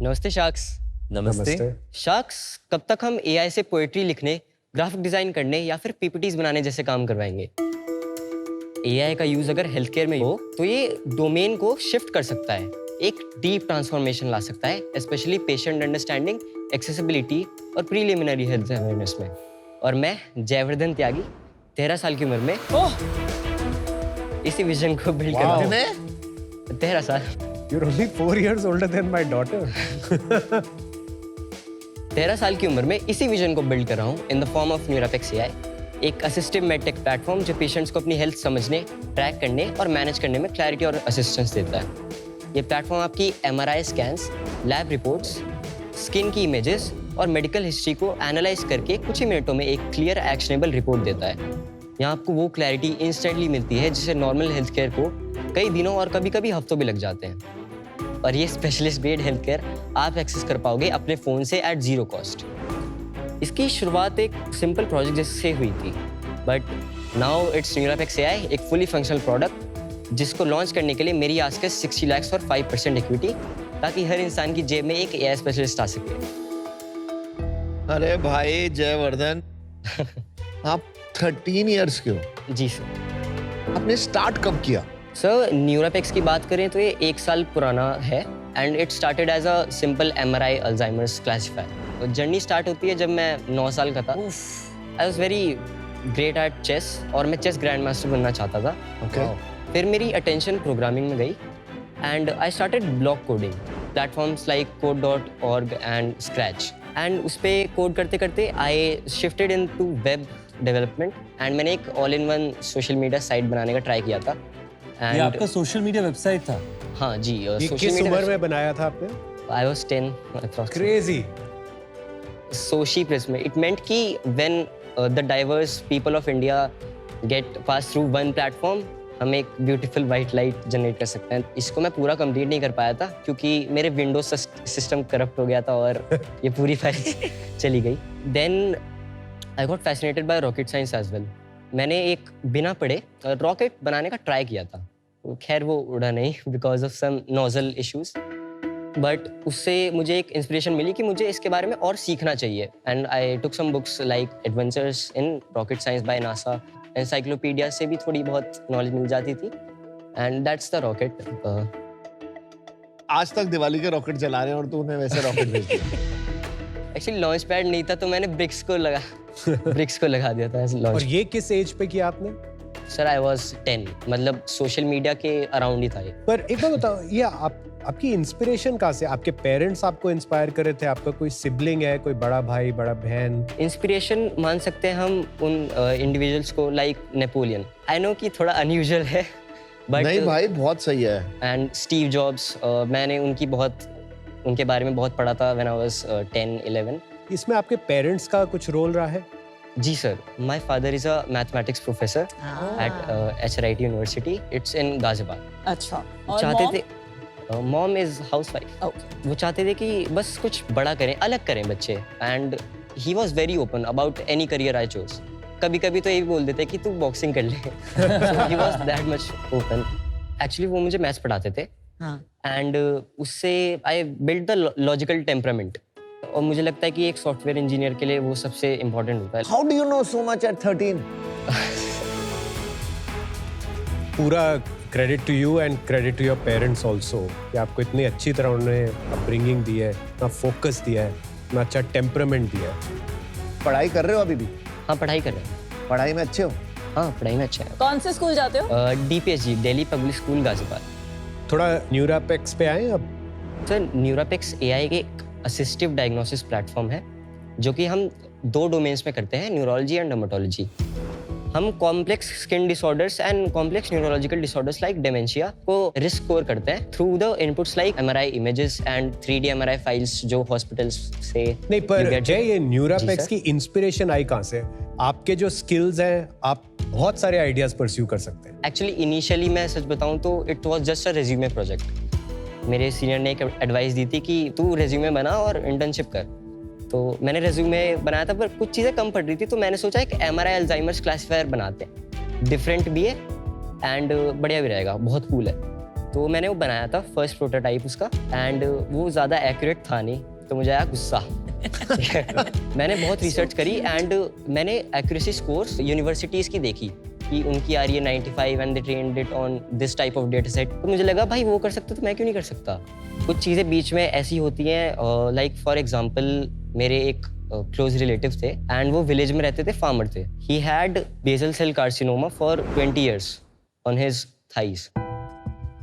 नमस्ते शाक्स। नमस्ते। शाक्स, कब तक हम एआई से पोएट्री लिखने, ग्राफिक डिजाइन करने या फिर पीपीटीज बनाने जैसे काम करवाएंगे? एआई का यूज अगर हेल्थ केयर में हो तो ये डोमेन को शिफ्ट कर सकता है, एक डीप ट्रांसफॉर्मेशन ला सकता है, स्पेशली पेशेंट अंडरस्टैंडिंग, एक्सेसिबिलिटी और प्रीलिमिनरी हेल्थ अवेयरनेस में। और मैं जयवर्धन त्यागी 13 साल की उम्र में इसी विजन को बिल्ड कर रहा हूँ। 13 साल। You're only 4 years older than my daughter. 13 साल की उम्र में इसी विजन को बिल्ड कर रहा हूँ in the form of Neurapex AI, एक असिस्टिव मेडटेक प्लेटफॉर्म जो पेशेंट्स को अपनी हेल्थ समझने, ट्रैक करने और मैनेज करने में क्लैरिटी और असिस्टेंस देता है। ये प्लेटफॉर्म आपकी MRI scans, lab reports, skin की इमेजेस और मेडिकल हिस्ट्री को एनालाइज करके कुछ ही मिनटों में एक क्लियर एक्शनेबल रिपोर्ट देता है। यहाँ आपको वो क्लैरिटी इंस्टेंटली मिलती है जिससे नॉर्मल हेल्थ केयर को कई दिनों और कभी-कभी हफ्तों भी लग जाते हैं। और ये स्पेशलिस्ट ग्रेड हेल्थ केयर आप एक्सेस कर पाओगे अपने फ़ोन से एट ज़ीरो कॉस्ट। इसकी शुरुआत एक सिंपल प्रोजेक्ट जैसे हुई थी, बट नाउ इट्स न्यूरापेक्स एआई, एक फुली फंक्शनल प्रोडक्ट जिसको लॉन्च करने के लिए मेरी आस्क है 60 लाख और 5% इक्विटी, ताकि हर इंसान की जेब में एक एआई स्पेशलिस्ट आ सके। अरे भाई जयवर्धन, आप 13 इयर्स के हो। जी सर। आपने स्टार्ट कब किया? सर, न्यूरापेक्स की बात करें तो ये 1 साल पुराना है and it started as a simple MRI Alzheimer's classifier. तो जर्नी स्टार्ट होती है जब मैं 9 साल का था। I was very great at chess और मैं चेस ग्रैंड मास्टर बनना चाहता था। Okay. फिर मेरी अटेंशन प्रोग्रामिंग में गई and I started block coding, platforms like code.org and scratch. And उस पर कोड करते करते I shifted into web development and मैंने एक all in one social media site बनाने का ट्राई किया था। ये आपका सोशल मीडिया वेबसाइट था? हाँ जी। ये किस उम्र में बनाया था आपने? I was 10 approximately. Crazy. Soshi Prism. It meant कि when the diverse people of India get pass through one platform, हम एक beautiful white light generate कर सकते हैं। इसको मैं पूरा complete नहीं कर पाया था क्योंकि मेरे Windows system corrupt हो गया था और ये पूरी फाइल चली गई। Then I got fascinated by rocket science as well. मैंने एक बिना पढ़े रॉकेट बनाने का ट्राई किया था। खैर वो उड़ा नहीं because of some nozzle issues, but उससे मुझे एक इंस्पिरेशन मिली कि मुझे इसके बारे में और सीखना चाहिए। And I took some books like adventures in rocket science by NASA, encyclopedia से भी थोड़ी बहुत नॉलेज मिल जाती थी एंड दैट्स द रॉकेट। आज तक दिवाली के रॉकेट जला रहे हैं और तूने वैसे रॉकेट भेज दिया। एक्चुअली लॉन्च पैड नहीं था तो मैंने ब्रिक्स को लगा दिया था लॉन्च। और ये किस एज पे किया आपने? सर आई वाज 10, मतलब सोशल मीडिया के अराउंड ही था ये। पर एक बात बताओ, ये आपकी इंस्पिरेशन कहाँ से? आपके पेरेंट्स आपको इंस्पायर कर रहे थे? आपका कोई सिबलिंग है, कोई बड़ा भाई, बड़ा बहन? इंस्पिरेशन मान सकते हैं हम उन इंडिविजुअल्स को लाइक नेपोलियन। आई नो कि थोड़ा अनयूजुअल है बट नहीं भाई, बहुत सही है। एंड स्टीव जॉब्स, मैंने उनके बारे में बहुत पढ़ा था व्हेन आई वाज 10-11। इसमें आपके पेरेंट्स का कुछ रोल रहा है? जी sir, my father is a mathematics professor at HRIT university, it's in Ghaziabad. अच्छा। और चाहते mom? थे मॉम इज हाउसवाइफ। Okay. वो चाहते थे कि बस कुछ बड़ा करें, अलग करें बच्चे, and he was very open about any career I chose. कभी कभी तो ये भी बोल देते कि तू बॉक्सिंग कर ले। He was that much open. Actually वो मुझे मैथ्स पढ़ाते थे एंड उससे I build the logical temperament, और मुझे लगता है कि एक सॉफ्टवेयर इंजीनियर के लिए वो सबसे इम्पोर्टेंट होता है। How do you know so much at 13? पूरा credit to you and credit to your parents also कि आपको इतनी अच्छी तरह उन्होंने अपब्रिंगिंग दी है, इतना फोकस दिया है, इतना अच्छा टेम्परामेंट दिया है। पढ़ाई कर रहे हो अभी भी? हाँ, पढ़ाई कर रहे हैं। पढ़ाई में अच्छे हो? हाँ, पढ़ाई में अच्छा है। कौन से स्कूल जाते हो? DPSG, Delhi public school Ghaziabad. थोड़ा न्यूरापेक्स पे आए अब। सर, न्यूरापेक्स एआई के एक असिस्टिव डायग्नोसिस प्लेटफॉर्म है जो कि हम 2 डोमेन्स में करते हैं, न्यूरोलॉजी एंड डर्मेटोलॉजी। हम complex skin disorders and complex neurological disorders like dementia को रिस्क स्कोर करते हैं through the inputs like MRI images and 3D MRI files जो हॉस्पिटल्स से। नहीं, पर जय, ये न्यूरापेक्स जी, की इंस्पिरेशन आई कहाँ से? आपके जो स्किल्स हैं, आप बहुत सारे आइडियाज परस्यू कर सकते हैं। एक्चुअली इनिशियली मैं सच बताऊं तो it was just a resume project. मेरे सीनियर ने एक एडवाइस दी थी कि तू रेज्यूमे बना और इंटर्नशिप कर। तो मैंने रेज्यूमे बनाया था पर कुछ चीज़ें कम पड़ रही थी, तो मैंने सोचा एक एमआरआई अल्जाइमर्स क्लासिफायर बनाते हैं, डिफरेंट भी है एंड बढ़िया भी रहेगा, बहुत कूल है। तो मैंने वो बनाया था फर्स्ट प्रोटोटाइप उसका, एंड वो ज़्यादा एक्यूरेट था नहीं, तो मुझे आया गुस्सा। मैंने बहुत रिसर्च करी एंड मैंने एक्यूरेसी स्कोर्स यूनिवर्सिटीज़ की देखी कि उनकी आ रही है 95 and they trained it on this type of data set. तो मुझे लगा भाई वो कर सकते तो मैं क्यों नहीं कर सकता। कुछ चीज़ें बीच में ऐसी होती हैं, लाइक फॉर एग्जांपल मेरे एक क्लोज रिलेटिव थे एंड वो विलेज में रहते थे, फार्मर थे। He had basal cell carcinoma for 20 years on his thighs.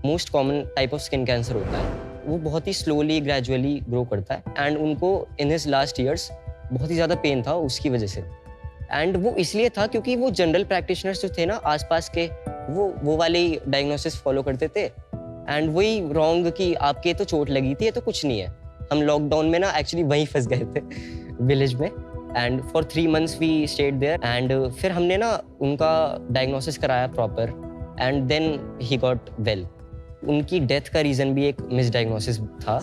Most common type of skin cancer होता है, वो बहुत ही स्लोली ग्रेजुअली ग्रो करता है एंड उनको इन हिज लास्ट ईयर्स बहुत ही ज़्यादा पेन था उसकी वजह से। एंड वो इसलिए था क्योंकि वो जनरल प्रैक्टिशनर्स जो थे ना आसपास के, वो वाले डायग्नोसिस फॉलो करते थे एंड वही रॉन्ग कि आपके तो चोट लगी थी, ये तो कुछ नहीं है। हम लॉकडाउन में ना एक्चुअली वहीं फंस गए थे विलेज में and for 3 months we stayed there and फिर हमने ना उनका डायग्नोसिस कराया proper and then he got well. उनकी डेथ का रीजन भी एक मिसडायग्नोसिस था।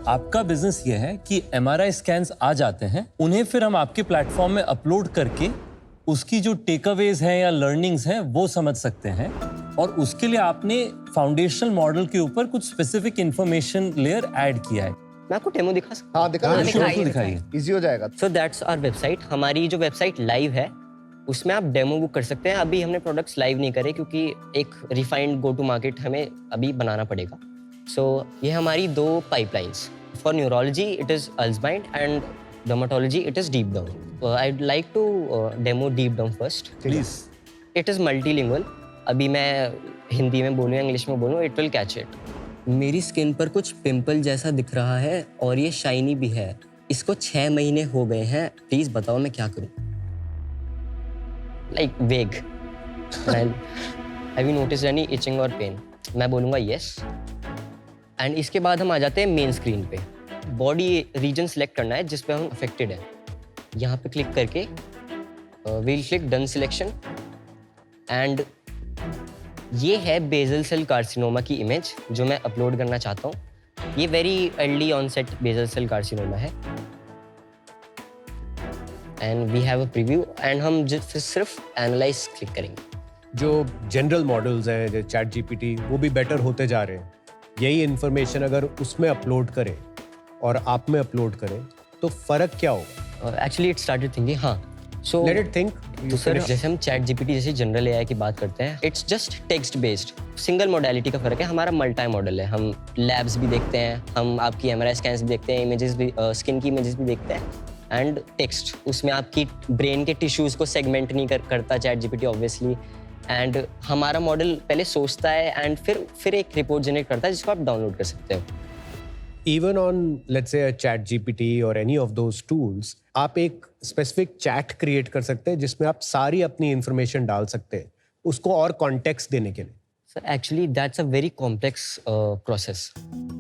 आपका बिजनेस ये है कि MRI स्कैन्स आ जाते हैं, उन्हें फिर हम आपके प्लेटफॉर्म में अपलोड करके उसकी जो टेकअवेज हैं या लर्निंग्स हैं वो समझ सकते हैं, और उसके लिए आपने फाउंडेशनल मॉडल के ऊपर कुछ स्पेसिफिक इंफॉर्मेशन लेयर ऐड किया है। मैं आपको डेमो दिखा सकता हाँ दिखा, दिखाइए। इजी हो जाएगा। So that's our website. हमारी जो वेबसाइट लाइव है उसमें आप डेमो बुक कर सकते हैं। अभी हमने प्रोडक्ट्स लाइव नहीं करे क्योंकि एक रिफाइंड गो टू मार्केट हमें अभी बनाना पड़ेगा। सो ये हमारी 2 pipelines, for neurology it is Alzheimer and dermatology it is deep down. I would like to demo deep down first. Please. It is multilingual. अभी मैं हिंदी में बोलूँ या इंग्लिश में बोलूँ, इट विल कैच इट। मेरी स्किन पर कुछ पिंपल जैसा दिख रहा है और ये शाइनी भी है। इसको 6 महीने हो गए हैं, प्लीज़ बताओ मैं क्या करूँ। Like vague. Have you noticed any itching और पेन? मैं बोलूँगा यस। एंड इसके बाद हम आ जाते हैं मेन स्क्रीन पे। बॉडी रीजन सेलेक्ट करना है जिस पे हम अफेक्टेड हैं। यहाँ पे क्लिक करके we'll click done selection and ये है बेसल सेल कार्सिनोमा की इमेज जो मैं अपलोड करना चाहता हूँ। ये very early onset basal cell carcinoma है and we have a preview and हम सिर्फ एनालाइज क्लिक करेंगे। जो जनरल मॉडल्स हैं जो चैट जीपीटी, वो भी बेटर होते जा रहे हैं। यही इन्फॉर्मेशन अगर उसमें अपलोड करें और आप में अपलोड करें तो फर्क क्या होगा? एक्चुअली इट स्टार्टेड थिंकिंग, हाँ। So let it think. तो सर जैसे हम चैट जीपीटी जैसे जनरल एआई की बात करते हैं, it's just text based. Single modality का फर्क है, हमारा मल्टी मॉडल है। हम लैब्स भी देखते हैं, हम आपकी MRI स्कैन्स भी देखते हैं, इमेजेस भी, स्किन की इमेजेस भी देखते हैं एंड टेक्स्ट। उसमें आपकी ब्रेन के टिश्यूज को सेगमेंट नहीं करता चैट जीपीटी ऑब्वियसली। एंड हमारा मॉडल पहले सोचता है एंड फिर एक रिपोर्ट जनरेट करता है जिसको आप डाउनलोड कर सकते हो। Even on let's say a chat GPT or any of those tools, आप एक स्पेसिफिक चैट क्रिएट कर सकते हैं जिसमें आप सारी अपनी इंफॉर्मेशन डाल सकते हैं उसको और कॉन्टेक्स्ट देने के लिए। Sir actually that's a very complex process.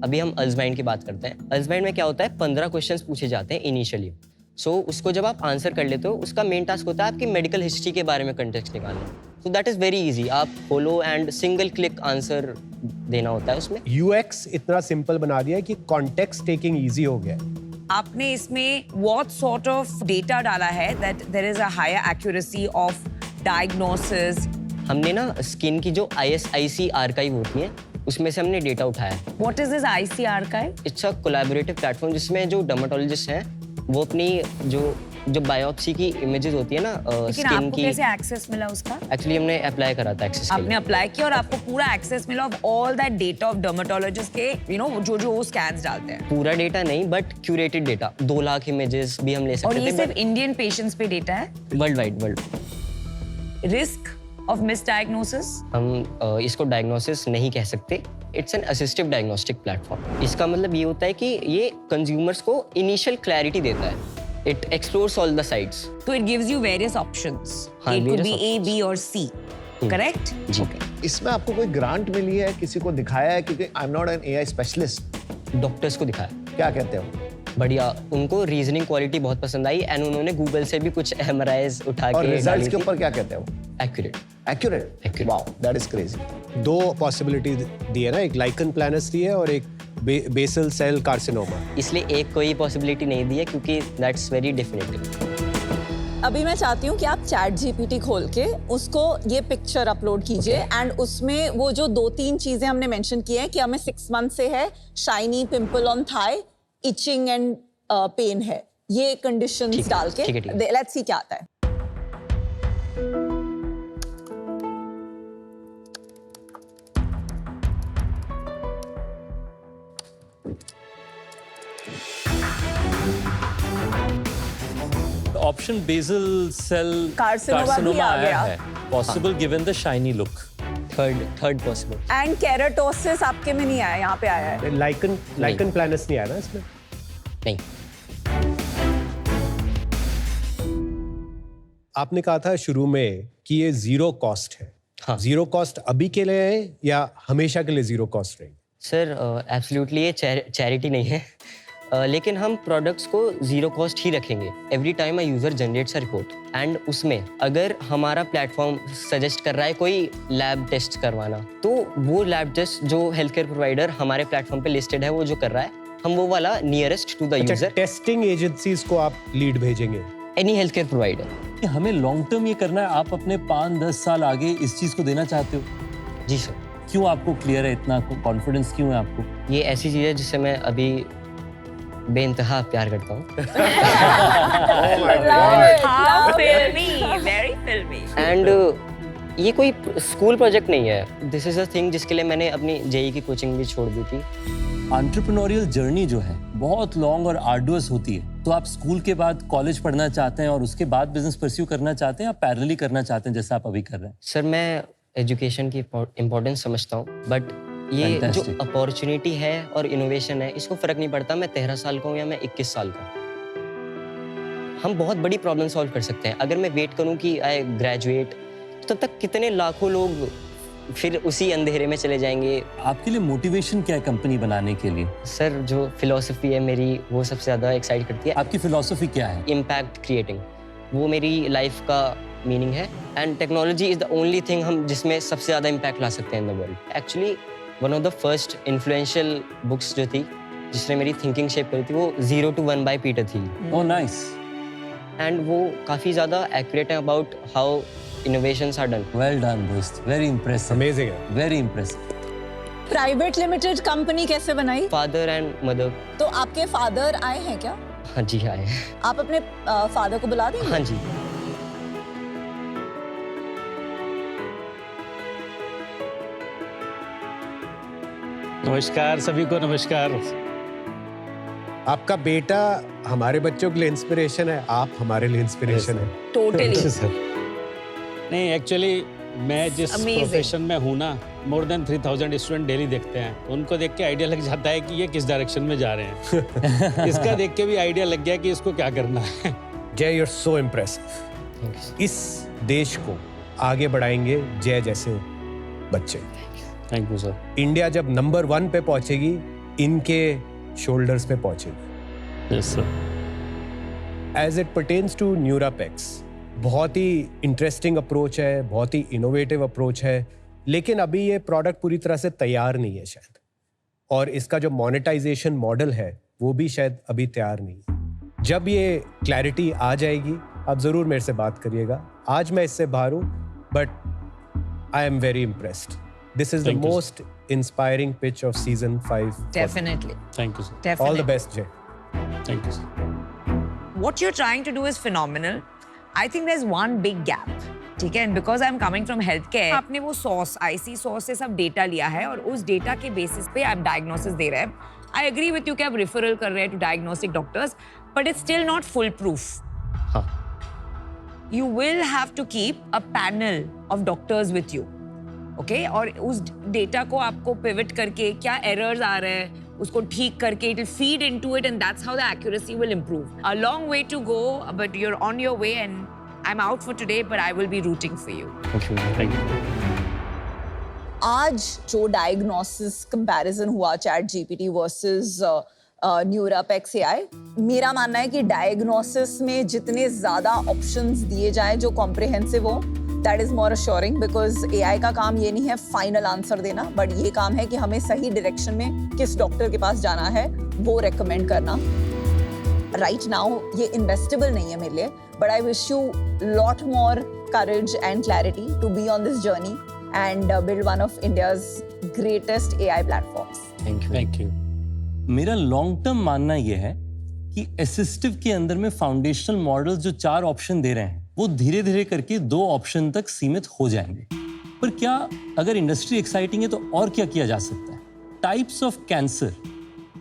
अभी हम अल्ज़ाइमर की बात करते हैं। अल्ज़ाइमर में क्या होता है, 15 क्वेश्चंस पूछे जाते हैं इनिशियली। सो उसको जब आप आंसर कर लेते हो, उसका मेन टास्क होता है आपकी मेडिकल हिस्ट्री के बारे में कंटेक्स्ट निकालना। So that is very easy. आप खोलो एंड सिंगल क्लिक आंसर देना होता है उसमें। UX इतना सिंपल बना दिया है कि कॉन्टेक्स्ट टेकिंग इजी हो गया है। आपने इसमें what sort of data डाला है that there is a higher accuracy of diagnosis? हमने ना स्किन की जो ISIC आर्काइव होती है उसमें से हमने डेटा उठाया है। What is this IC archive? It's a collaborative platform जिसमें जो डर्मेटोलॉजिस्ट हैं वो अपनी जो बायोप्सी की इमेजेस होती है ना लेकिन स्किन आपको की, कैसे एक्सेस मिला उसका? एक्चुअली हमने अप्लाई करा था एक्सेस के आपने लिए। अप्लाई किया और आपको पूरा एक्सेस मिला of all that data of dermatologist के जो वो स्कैन्स डालते हैं। पूरा डेटा नहीं but curated data, 2 lakh images भी हम ले और सकते ये थे सिर्फ इंडियन पेशेंट्स पे डेटा है। Worldwide. Risk of misdiagnosis? हम इसको डायग्नोसिस नहीं कह सकते, it's an assistive diagnostic platform. इसका मतलब ये होता है कि ये कंज्यूमर्स को इनिशियल क्लैरिटी देता है। It explores all the sides. तो it gives you various options. हाँ, it could various be A, B और C, करेक्ट? जी। इसमें आपको कोई ग्रांट मिली है, किसी को दिखाया है? क्योंकि I am not an AI specialist. Doctors को दिखाया, क्या कहते हो? बढ़िया। उनको रीजनिंग क्वालिटी बहुत पसंद आई एंड उन्होंने गूगल से भी कुछ MRIs उठा और के रिजल्ट्स के ऊपर क्या कहते हो? Accurate. Accurate. Wow, that is crazy. 2 possibility दी है ना, एक लाइकन प्लानस दी है और एक बेसल सेल कार्सिनोमा। इसलिए एक कोई पॉसिबिलिटी नहीं दी है क्योंकि दैट्स वेरी डेफिनेटिव। अभी मैं चाहती हूँ कि आप चैट जीपीटी खोल के उसको ये पिक्चर अपलोड कीजिए एंड उसमें वो जो 2-3 चीजें हमने मेंशन की हैं कि हमें 6 मंथ से है, shiny pimple on thigh, itching and pain है, ये कंडीशंस डाल के लेट्स सी क्या आता है। ऑप्शन बेसल सेल Carcinoma भी आ आया गया। है, possible given the shiny look. Third possible. And keratosis आपके में नहीं आया, यहाँ पे आया है। लाइकन प्लानस नहीं आया ना इसमें? नहीं। आपने कहा था शुरू में कि ये जीरो कॉस्ट है। हाँ। जीरो कॉस्ट अभी के लिए है या हमेशा के लिए जीरो कॉस्ट रहेगी? सर एब्सोल्युटली ये चैरिटी नहीं है, लेकिन हम प्रोडक्ट्स को जीरो कॉस्ट ही रखेंगे। Every time a user generates a report and उसमें अगर हमारा प्लेटफॉर्म सजेस्ट कर रहा है कोई लैब टेस्ट करवाना, तो वो लैब टेस्ट जो हेल्थ केयर प्रोवाइडर हमारे प्लेटफॉर्म पे लिस्टेड है वो जो कर रहा है, हम वो वाला नियरेस्ट टू द अच्छा, यूजर, टेस्टिंग एजेंसीज को आप लीड भेजेंगे? Any health care provider. कि हमें लॉन्ग टर्म ये करना है, आप अपने 5-10 साल आगे इस चीज को देना चाहते हो? जी सर। क्यों आपको क्लियर है, इतना कॉन्फिडेंस क्यों है आपको? ये ऐसी चीज़ है जिससे मैं अभी बेइंतहा प्यार करता हूँ। How filmy, very filmy. And ये कोई स्कूल प्रोजेक्ट नहीं है, दिस इज अ थिंग जिसके लिए मैंने अपनी जेई की कोचिंग भी छोड़ दी थी। एंटरप्रेन्योरियल जर्नी जो है बहुत लॉन्ग और आर्डुअस होती है, तो आप स्कूल के बाद कॉलेज पढ़ना चाहते हैं और उसके बाद बिजनेस परस्यू करना चाहते हैं या पैरेलली करना चाहते हैं जैसा आप अभी कर रहे हैं? सर मैं एजुकेशन की इम्पोर्टेंस समझता हूँ, बट ये Fantastic. जो अपॉर्चुनिटी है और इनोवेशन है, इसको फर्क नहीं पड़ता मैं 13 साल का हूँ या मैं 21 साल का हूँ। हम बहुत बड़ी प्रॉब्लम सॉल्व कर सकते हैं। अगर मैं वेट करूँ कि आई ग्रेजुएट, तो तब तक कितने लाखों लोग फिर उसी अंधेरे में चले जाएंगे। आपके लिए मोटिवेशन क्या है कंपनी बनाने के लिए? सर जो फिलॉसफी है मेरी, वो सबसे ज़्यादा एक्साइट करती है। आपकी फिलॉसफी क्या है? इम्पैक्ट क्रिएटिंग, वो मेरी लाइफ का मीनिंग है। And technology is the only thing हम जिसमें सबसे ज़्यादा इम्पैक्ट ला सकते हैं in the world. Actually one of the first influential books जो थी जिसने मेरी थिंकिंग शेप करी थी, वो 0 to 1 बाय पीटर थी। Oh nice. एंड वो काफ़ी ज़्यादा एक्यूरेट है about how innovations are done. Well done दोस्त, वेरी इंप्रेसिव, अमेजिंग है। Very impressive. Private limited company कैसे बनाई? Father and mother. तो आपके फादर आए हैं क्या? हाँ जी आए हैं। आप अपने फादर को बुला देंगे? हाँ जी। नमस्कार सभी को, नमस्कार। आपका बेटा हमारे बच्चों के लिए इंस्पिरेशन है, आप हमारे लिए इंस्पिरेशन है। Totally. सर नहीं, एक्चुअली मैं जिस Amazing. प्रोफेशन में हूँ ना, मोर देन 3000 स्टूडेंट डेली देखते हैं। उनको देख के आइडिया लग जाता है कि ये किस डायरेक्शन में जा रहे हैं। इसका देख के भी आइडिया लग गया कि इसको क्या करना है। जय, यू आर सो इम्प्रेसिव। इस देश को आगे बढ़ाएंगे जय जैसे बच्चे। Thank you sir. इंडिया जब नंबर 1 पे पहुंचेगी, इनके शोल्डर्स पे पहुंचेगी। Yes sir. As it pertains to Neurapex, बहुत ही इंटरेस्टिंग अप्रोच है, बहुत ही इनोवेटिव अप्रोच है, लेकिन अभी ये प्रोडक्ट पूरी तरह से तैयार नहीं है शायद, और इसका जो मोनेटाइजेशन मॉडल है वो भी शायद अभी तैयार नहीं है। जब ये क्लैरिटी आ जाएगी, आप ज़रूर मेरे से बात करिएगा। आज मैं इससे बाहर हूँ, but I am very impressed. This is the Thank you, most inspiring pitch of season 5. Definitely. Thank you sir. Definitely. All the best, Jay. Thank you sir. What you're trying to do is phenomenal. I think there's one big gap. ठीक है, and because I'm coming from healthcare, आपने वो source, IC source से सब data लिया है और उस डेटा के बेसिस पे आप डायग्नोसिस दे रहे हैं। I agree with you कि आप रेफरल कर रहे हैं to diagnostic doctors, but it's still not foolproof. हाँ। You will have to keep a panel of doctors with you. Okay? और उस डेटा को आपको पिवट करके क्या एरर्स आ रहे हैं उसको ठीक करके it will feed into it and that's how the accuracy will improve. A long way to go, but you're on your way and I'm out for today, but I will be rooting for you. Thank you. आज जो diagnosis comparison हुआ chat GPT versus न्यूरापेक्स AI, मेरा मानना है कि diagnosis में जितने ज्यादा ऑप्शंस दिए जाए जो कॉम्प्रिहेंसिव हो, that is more assuring, because AI का काम ये नहीं है फाइनल आंसर देना, बट ये काम है कि हमें सही डायरेक्शन में किस डॉक्टर के पास जाना है वो रेकमेंड करना। right now ये investable नहीं है मेरे लिए, but I wish you lot more courage and clarity to be on this journey and build one of India's greatest AI platforms. Thank you. मेरा लॉन्ग टर्म मानना यह है कि असिस्टिव के अंदर में फाउंडेशनल मॉडल्स जो 4 ऑप्शन दे रहे हैं वो धीरे धीरे करके 2 ऑप्शन तक सीमित हो जाएंगे। पर क्या अगर इंडस्ट्री एक्साइटिंग है तो और क्या किया जा सकता है? टाइप्स ऑफ कैंसर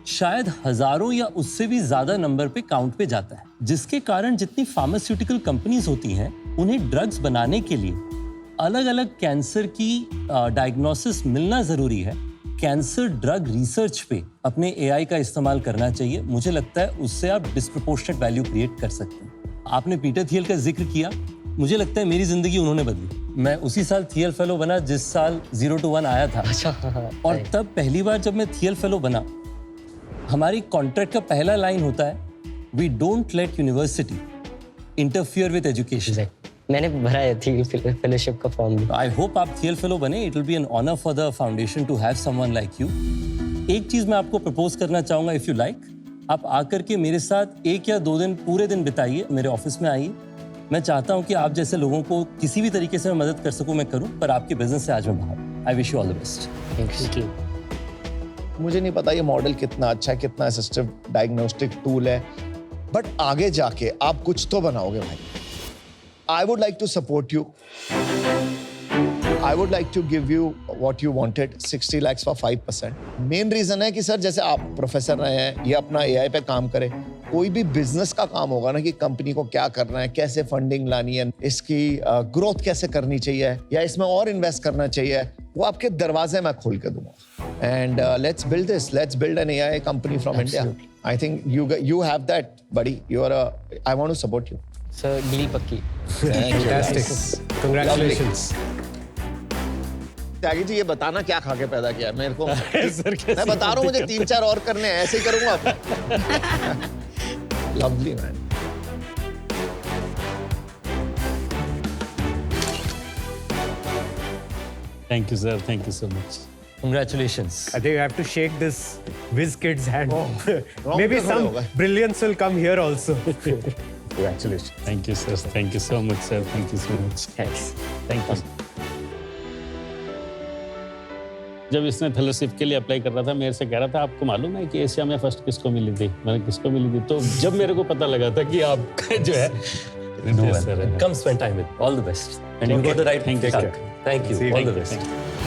शायद हजारों या उससे भी ज्यादा नंबर पे काउंट पे जाता है, जिसके कारण जितनी फार्मास्यूटिकल कंपनीज होती हैं उन्हें ड्रग्स बनाने के लिए अलग अलग कैंसर की डायग्नोसिस मिलना जरूरी है। कैंसर ड्रग रिसर्च पे अपने एआई का इस्तेमाल करना चाहिए। मुझे लगता है उससे आप डिस्प्रपोर्शनेट वैल्यू क्रिएट कर सकते हैं। आपने पीटर थियल का जिक्र किया, मुझे लगता है मेरी जिंदगी उन्होंने बदली। मैं उसी साल थियल फेलो बना जिस साल 0 to 1 आया था। अच्छा, और तब पहली बार जब मैं थियल फेलो बना, हमारी कॉन्ट्रैक्ट का पहला लाइन होता है, we don't let university interfere with education. मैंने भरा है थियल फेलोशिप का फॉर्म भी। आई होप आप थियल फेलो बने। It will be an honour for the foundation to have someone like you. एक चीज मैं आपको प्रपोज करना चाहूंगा, इफ यू लाइक, आप आकर के मेरे साथ 1 या 2 दिन पूरे दिन बिताइए, मेरे ऑफिस में आइए। मैं चाहता हूं कि आप जैसे लोगों को किसी भी तरीके से मैं मदद कर सकूं मैं करूं, पर आपके बिजनेस से आज मैं बाहर। I wish you all the best. Thank you. मुझे नहीं पता ये मॉडल कितना अच्छा है, कितना असिस्टिव डायग्नोस्टिक टूल है, बट आगे जाके आप कुछ तो बनाओगे भाई। I would like to support you. I would like to give you what you wanted, 60 lakhs for 5%. Main reason है कि सर जैसे आप प्रोफेसर रहे हैं, ये अपना एआई पे काम करें। कोई भी बिजनेस का काम होगा ना कि कंपनी को क्या करना है, कैसे फंडिंग लानी है, इसकी ग्रोथ कैसे करनी चाहिए या इसमें और इन्वेस्ट करना चाहिए, वो आपके दरवाजे मैं खोल के दूंगा। And let's build this, let's build an AI company from India. I think you have that, buddy. I want to support you. Sir deal पक्की। Fantastic. Congratulations. त्यागी जी, ये बताना क्या खा के पैदा किया मेरे को। सर मैं बता रहा हूँ, मुझे 3-4 और करने हैं, ऐसे ही करूंगा। Lovely man. Thank you sir, thank you so much. Congratulations. I think I have to shake this whiz kid's hand. Maybe पे खड़े some हो गए। brilliance will come here also. Congratulations. Thank you sir, thank you so much sir, thank you so much. Thanks. Thank you. जब इसने fellowship के लिए apply कर रहा था, मेरे से कह रहा था आपको मालूम है कि एशिया में फर्स्ट किसको मिली थी? मैंने किसको मिली थी? तो जब मेरे को पता लगा था कि आपका जो है Come spend time with. All the best. And you got the right Thank you, track. sir. Thank you. See you. All the Thank you. best.